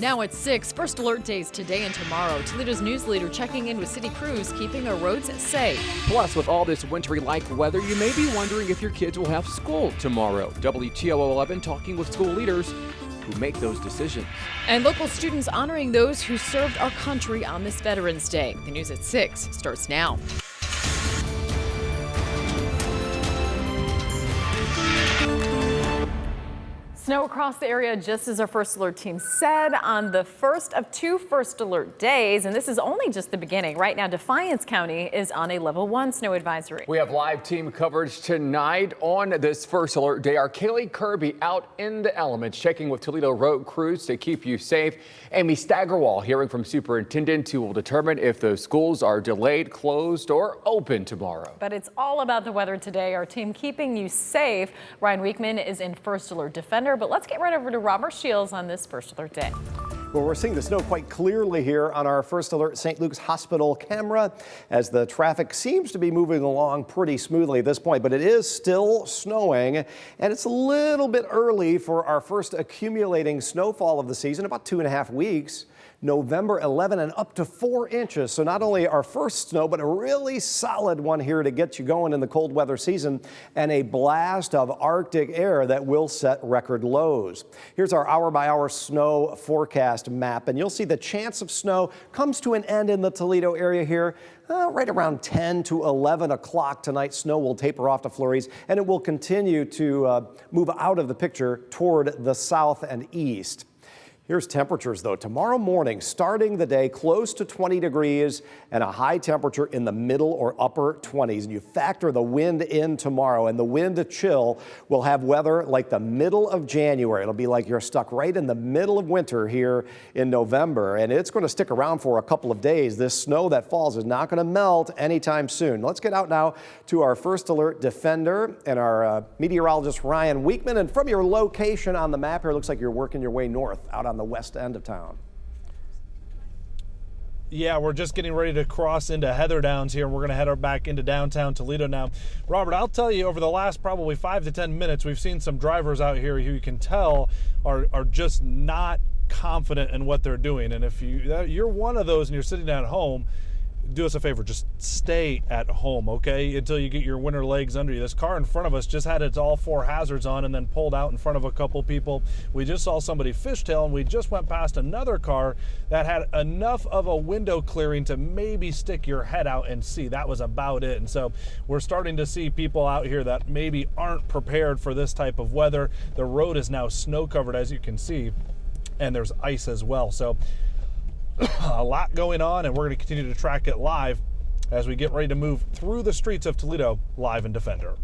Now at 6, first alert days today and tomorrow. Toledo's news leader checking in with city crews, keeping our roads safe. Plus, with all this wintry-like weather, you may be wondering if your kids will have school tomorrow. WTOL 11 talking with school leaders who make those decisions. And local students honoring those who served our country on this Veterans Day. The news at 6 starts now. Snow across the area, just as our first alert team said, on the first of 2 first alert days. And this is only just the beginning. Right now, Defiance County is on a level 1 snow advisory. We have live team coverage tonight on this first alert day. Our Kaylee Kirby out in the elements, checking with Toledo road crews to keep you safe. Amy Staggerwall hearing from superintendents who will determine if those schools are delayed, closed, or open tomorrow. But it's all about the weather today. Our team keeping you safe. Ryan Weekman is in first alert defender. But let's get right over to Robert Shields on this first alert day. Well, we're seeing the snow quite clearly here on our first alert St. Luke's Hospital camera as the traffic seems to be moving along pretty smoothly at this point, but it is still snowing and it's a little bit early for our first accumulating snowfall of the season, about 2.5 weeks. November 11 and up to 4 inches. So not only our first snow, but a really solid one here to get you going in the cold weather season and a blast of Arctic air that will set record lows. Here's our hour-by-hour snow forecast map, and you'll see the chance of snow comes to an end in the Toledo area here. Right around 10 to 11 o'clock tonight, snow will taper off to flurries, and it will continue to move out of the picture toward the south and east. Here's temperatures, though. Tomorrow morning, starting the day close to 20 degrees and a high temperature in the middle or upper 20s. And you factor the wind in tomorrow, and the wind chill will have weather like the middle of January. It'll be like you're stuck right in the middle of winter here in November, and it's going to stick around for a couple of days. This snow that falls is not going to melt anytime soon. Let's get out now to our first alert defender and our meteorologist Ryan Weekman. And from your location on the map here, it looks like you're working your way north out on the west end of town. Yeah, we're just getting ready to cross into Heather Downs here. We're going to head back into downtown Toledo now. Robert, I'll tell you, over the last probably 5 to 10 minutes, we've seen some drivers out here who you can tell are just not confident in what they're doing. And if you're one of those and you're sitting at home, do us a favor, just stay at home, okay, until you get your winter legs under you. This car in front of us just had its all 4 hazards on and then pulled out in front of a couple people. We just saw somebody fishtail, and we just went past another car that had enough of a window clearing to maybe stick your head out and see. That was about it. And so we're starting to see people out here that maybe aren't prepared for this type of weather. The road is now snow covered, as you can see, and there's ice as well. So a lot going on, and we're going to continue to track it live as we get ready to move through the streets of Toledo live in Defender.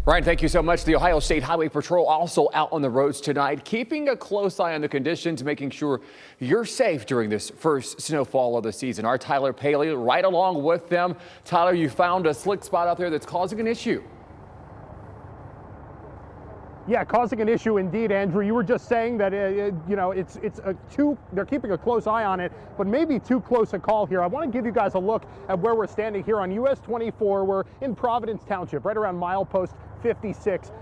Ryan, thank you so much. The Ohio State Highway Patrol also out on the roads tonight, keeping a close eye on the conditions, making sure you're safe during this first snowfall of the season. Our Tyler Paley right along with them. Tyler, you found a slick spot out there that's causing an issue. Yeah, causing an issue indeed, Andrew. You were just saying that, you know, they're keeping a close eye on it, but maybe too close a call here. I want to give you guys a look at where we're standing here on US 24. We're in Providence Township, right around milepost 56.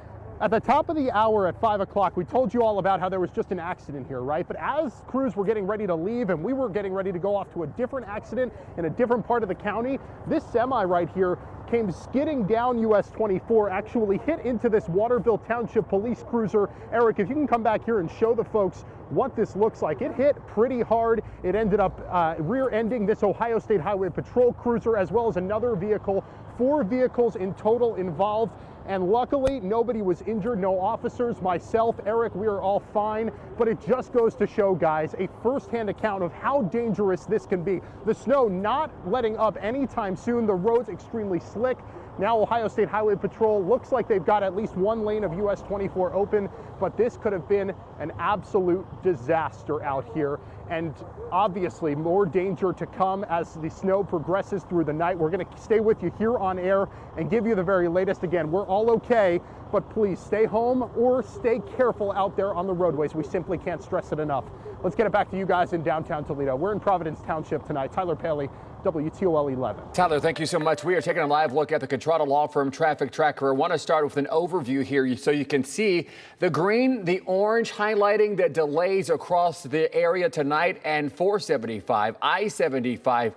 At the top of the hour at 5 o'clock, we told you all about how there was just an accident here, right? But as crews were getting ready to leave and we were getting ready to go off to a different accident in a different part of the county, this semi right here came skidding down US 24, actually hit into this Waterville Township police cruiser. Eric, if you can come back here and show the folks what this looks like. It hit pretty hard. It ended up rear-ending this Ohio State Highway Patrol cruiser as well as another vehicle. 4 vehicles in total involved. And luckily, nobody was injured, no officers, myself, Eric, we are all fine. But it just goes to show, guys, a first-hand account of how dangerous this can be. The snow not letting up anytime soon. The road's extremely slick. Now Ohio State Highway Patrol looks like they've got at least one lane of US 24 open, but this could have been an absolute disaster out here. And obviously more danger to come as the snow progresses through the night. We're going to stay with you here on air and give you the very latest. Again, we're all okay, but please stay home or stay careful out there on the roadways. We simply can't stress it enough. Let's get it back to you guys in downtown Toledo. We're in Providence Township tonight. Tyler Paley, WTOL 11. Tyler, thank you so much. We are taking a live look at the Contrada Law Firm Traffic Tracker. I want to start with an overview here so you can see the green, the orange highlighting the delays across the area tonight. tonight, and 475, I-75.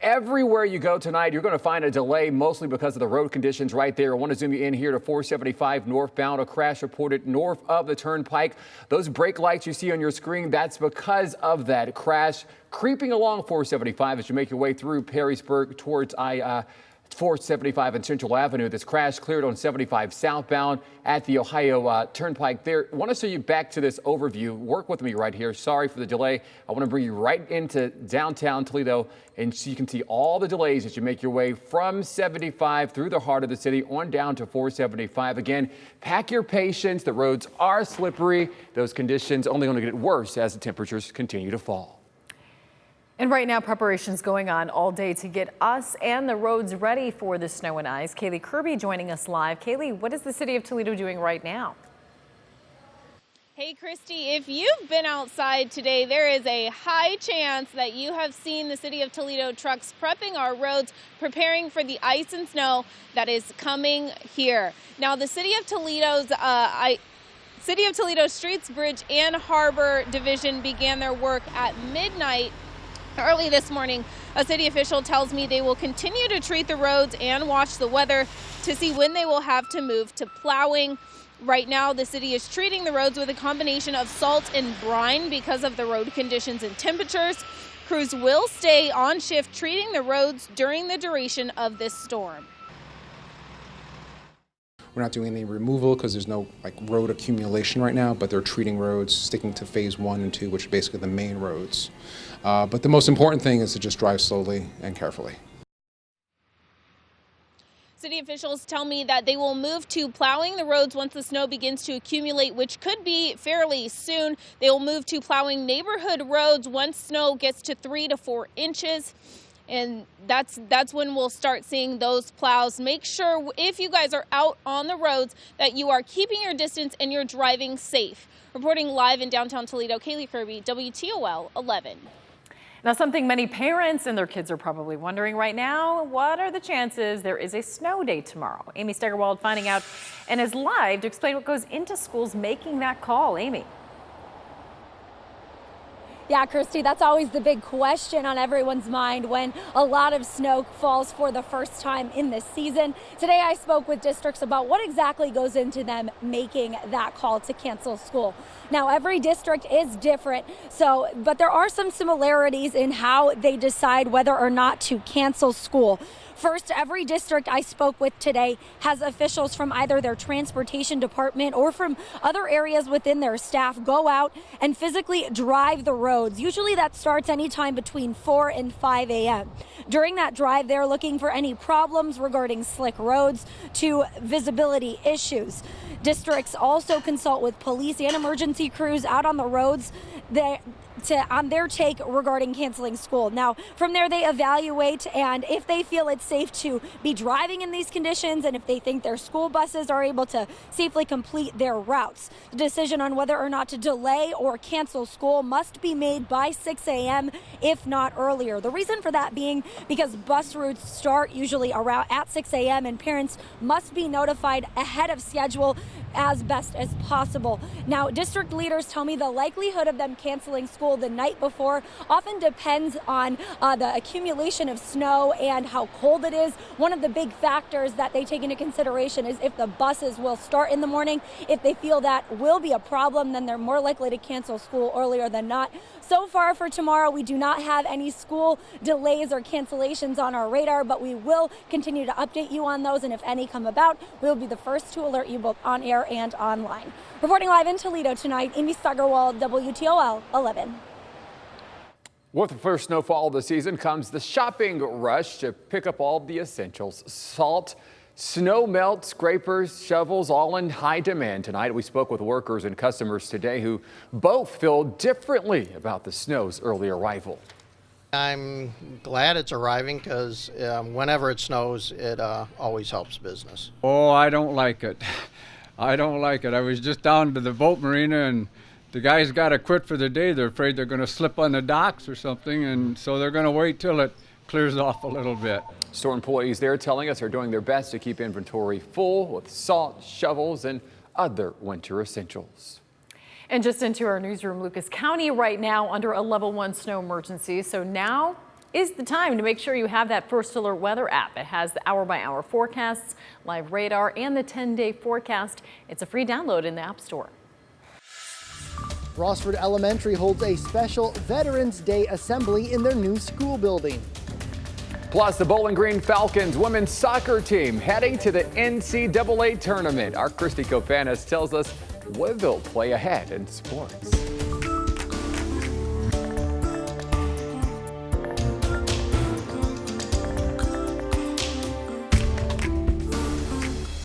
Everywhere you go tonight, you're going to find a delay, mostly because of the road conditions right there. I want to zoom you in here to 475 northbound. A crash reported north of the turnpike. Those brake lights you see on your screen, that's because of that crash creeping along 475 as you make your way through Perrysburg towards 475 and Central Avenue. This crash cleared on 75 southbound at the Ohio Turnpike there. I want to show you back to this overview. Work with me right here. Sorry for the delay. I want to bring you right into downtown Toledo, and so you can see all the delays as you make your way from 75 through the heart of the city on down to 475. Again, pack your patience. The roads are slippery. Those conditions only going to get worse as the temperatures continue to fall. And right now, preparations going on all day to get us and the roads ready for the snow and ice. Kaylee Kirby joining us live. Kaylee, what is the city of Toledo doing right now? Hey, Christy, if you've been outside today, there is a high chance that you have seen the city of Toledo trucks prepping our roads, preparing for the ice and snow that is coming here. Now, the city of Toledo's Streets, Bridge, and Harbor Division began their work at midnight. Early this morning, a city official tells me they will continue to treat the roads and watch the weather to see when they will have to move to plowing. Right now, the city is treating the roads with a combination of salt and brine because of the road conditions and temperatures. Crews will stay on shift treating the roads during the duration of this storm. We're not doing any removal because there's no road accumulation right now, but they're treating roads, sticking to phase 1 and 2, which are basically the main roads. But the most important thing is to just drive slowly and carefully. City officials tell me that they will move to plowing the roads once the snow begins to accumulate, which could be fairly soon. They will move to plowing neighborhood roads once snow gets to 3 to 4 inches. And that's when we'll start seeing those plows. Make sure if you guys are out on the roads that you are keeping your distance and you're driving safe. Reporting live in downtown Toledo, Kaylee Kirby, WTOL 11. Now, something many parents and their kids are probably wondering right now, what are the chances there is a snow day tomorrow? Amy Steigerwald finding out and is live to explain what goes into schools making that call. Amy. Yeah, Christy, that's always the big question on everyone's mind when a lot of snow falls for the first time in this season. Today, I spoke with districts about what exactly goes into them making that call to cancel school. Now, every district is different, but there are some similarities in how they decide whether or not to cancel school. First, every district I spoke with today has officials from either their transportation department or from other areas within their staff go out and physically drive the roads. Usually that starts anytime between 4 and 5 a.m. During that drive, they're looking for any problems regarding slick roads to visibility issues. Districts also consult with police and emergency crews out on the roads on their take regarding canceling school. Now, from there, they evaluate, and if they feel it's safe to be driving in these conditions, and if they think their school buses are able to safely complete their routes. The decision on whether or not to delay or cancel school must be made by 6 a.m., if not earlier. The reason for that being because bus routes start usually around at 6 a.m., and parents must be notified ahead of schedule as best as possible. Now, district leaders tell me the likelihood of them canceling school the night before often depends on the accumulation of snow and how cold it is. One of the big factors that they take into consideration is if the buses will start in the morning. If they feel that will be a problem, then they're more likely to cancel school earlier than not. So far for tomorrow, we do not have any school delays or cancellations on our radar, but we will continue to update you on those, and if any come about, we'll be the first to alert you both on air and online. Reporting live in Toledo tonight, Amy Steigerwald, WTOL 11. With the first snowfall of the season comes the shopping rush to pick up all the essentials. Salt, snow melt, scrapers, shovels, all in high demand tonight. We spoke with workers and customers today who both feel differently about the snow's early arrival. I'm glad it's arriving because whenever it snows, it always helps business. Oh, I don't like it. I don't like it. I was just down to the boat marina and the guys got to quit for the day. They're afraid they're going to slip on the docks or something, and so they're going to wait till it clears off a little bit. Store employees there telling us are doing their best to keep inventory full with salt, shovels, and other winter essentials. And just into our newsroom, Lucas County right now under a level 1 snow emergency. So now is the time to make sure you have that First Alert weather app. It has the hour-by-hour forecasts, live radar, and the 10-day forecast. It's a free download in the App Store. Rossford Elementary holds a special Veterans Day assembly in their new school building. Plus, the Bowling Green Falcons women's soccer team heading to the NCAA tournament. Our Christy Kofanis tells us what they'll play ahead in sports.